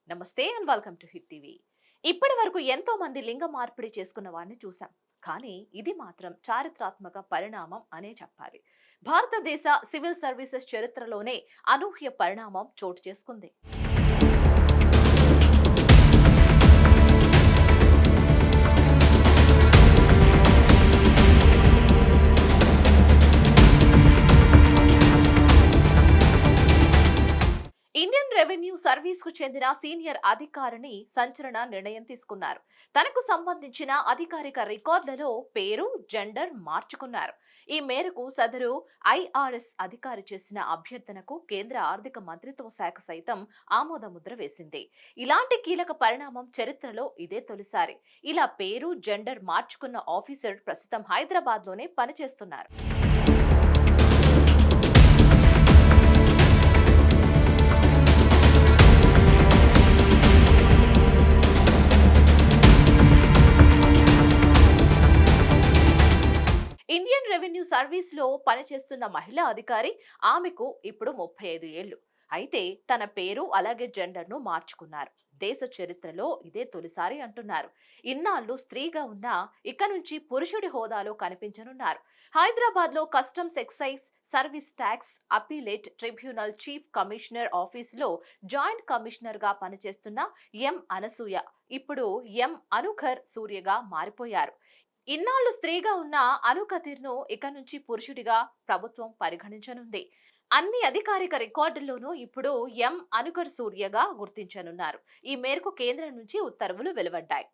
నమస్తే and welcome to hit TV. ఇప్పటి వరకు ఎంతో మంది లింగ మార్పిడి చేసుకున్న వారిని చూసాం. కానీ ఇది మాత్రం చారిత్రాత్మక పరిణామం అనే చెప్పాలి. భారతదేశ సివిల్ సర్వీసెస్ చరిత్రలోనే అనూహ్య పరిణామం చోటు చేసుకుంది. ఇండియన్ రెవెన్యూ సర్వీస్ కు చెందిన సీనియర్ అధికారిని సంచలన నిర్ణయం తీసుకున్నారు. తనకు సంబంధించిన అధికారిక రికార్డులలో పేరు, జెండర్ మార్చుకున్నారు. ఈ మేరకు సదరు ఐఆర్ఎస్ అధికారి చేసిన అభ్యర్థనకు కేంద్ర ఆర్థిక మంత్రిత్వ శాఖ సైతం ఆమోద ముద్ర వేసింది. ఇలాంటి కీలక పరిణామం చరిత్రలో ఇదే తొలిసారి. ఇలా పేరు, జెండర్ మార్చుకున్న ఆఫీసర్ ప్రస్తుతం హైదరాబాద్ లోనే పనిచేస్తున్నారు. ఇండియన్ రెవెన్యూ సర్వీస్ లో పనిచేస్తున్న మహిళా అధికారి. ఆమెకు ఇప్పుడు 35 ఏళ్లు. అయితే తన పేరు అలాగే జెండర్ ను మార్చుకున్నారు. దేశ చరిత్రలో ఇదే తొలిసారి అంటున్నారు. ఇన్నాళ్లు స్త్రీగా ఉన్నా ఇక నుంచి పురుషుడి హోదాలో కనిపించనున్నారు. హైదరాబాద్ లో customs, excise service tax appellate tribunal chief commissioner ఆఫీసులో జాయింట్ కమిషనర్ గా పనిచేస్తున్న ఎం అనసూయ ఇప్పుడు ఎం అనుఖర్ సూర్యగా మారిపోయారు. ఇన్నాళ్లు స్త్రీగా ఉన్న అనుకతిర్ను ఇక నుంచి పురుషుడిగా ప్రభుత్వం పరిగణించనుంది. అన్ని అధికారిక రికార్డుల్లోనూ ఇప్పుడు ఎం అనుకర్ సూర్యగా గుర్తించనున్నారు. ఈ మేరకు కేంద్రం నుంచి ఉత్తర్వులు వెలువడ్డాయి.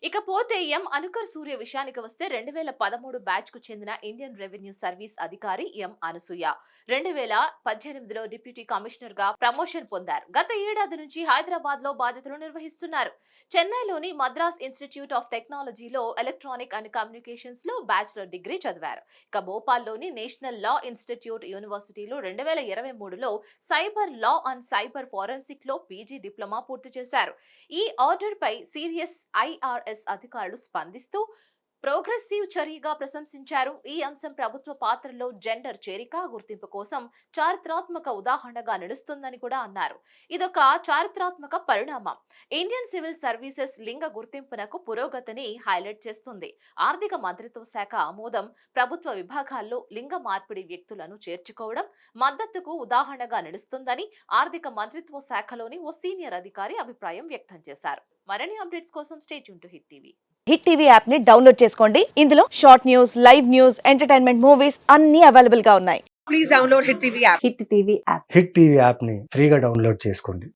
ఇకపోతే ఎం అనుకర్ సూర్య విషయానికి వస్తే 2013 బ్యాచ్ కు చెందిన ఇండియన్ రెవెన్యూ సర్వీస్ అధికారి ఎం అనసూయ 2018లో డిప్యూటీ కమిషనర్ గా ప్రమోషన్ పొందారు. గత ఏడాది నుంచి హైదరాబాద్ లో బాధ్యతలు నిర్వహిస్తున్నారు. చెన్నైలోని మద్రాస్ ఇన్స్టిట్యూట్ ఆఫ్ టెక్నాలజీలో ఎలక్ట్రానిక్ అండ్ కమ్యూనికేషన్స్ లో బ్యాచిలర్ డిగ్రీ చదివారు. ఇక భోపాల్లోని నేషనల్ లా ఇన్స్టిట్యూట్ యూనివర్సిటీలో 2023లో cyber law and cyber forensic లో పీజీ డిప్లొమా పూర్తి చేశారు. ఈ ఆర్డర్ పై సీరియస్ ఐఆర్ఎస్ అధికారులు స్పందిస్తూ ప్రోగ్రెసివ్ చర్యగా ప్రశంసించారు. ఈ అంశం ప్రభుత్వ పాత్రలో జెండర్ చేరిక, గుర్తింపు కోసం చారిత్రాత్మక ఉదాహరణగా నిలుస్తుందని కూడా అన్నారు. ఇదొక చారిత్రాత్మక పరిణామం. ఇండియన్ సివిల్ సర్వీసెస్ లింగ గుర్తింపునకు పురోగతిని హైలైట్ చేస్తుంది. ఆర్థిక మంత్రిత్వ శాఖ ఆమోదం ప్రభుత్వ విభాగాల్లో లింగ మార్పిడి వ్యక్తులను చేర్చుకోవడం మద్దతుకు ఉదాహరణగా నిలుస్తుందని ఆర్థిక మంత్రిత్వ శాఖలోని ఓ సీనియర్ అధికారి అభిప్రాయం వ్యక్తం చేశారు. మరిన్ని అప్డేట్స్ కోసం stay tune to hit TV. Hit TV app ని డౌన్లోడ్ చేసుకోండి. ఇందులో short news, live news, entertainment movies అన్ని అవైలబుల్ గా ఉన్నాయి. Please download Hit TV app. Hit TV app hit TV యాప్ని ఫ్రీగా డౌన్లోడ్ చేసుకోండి.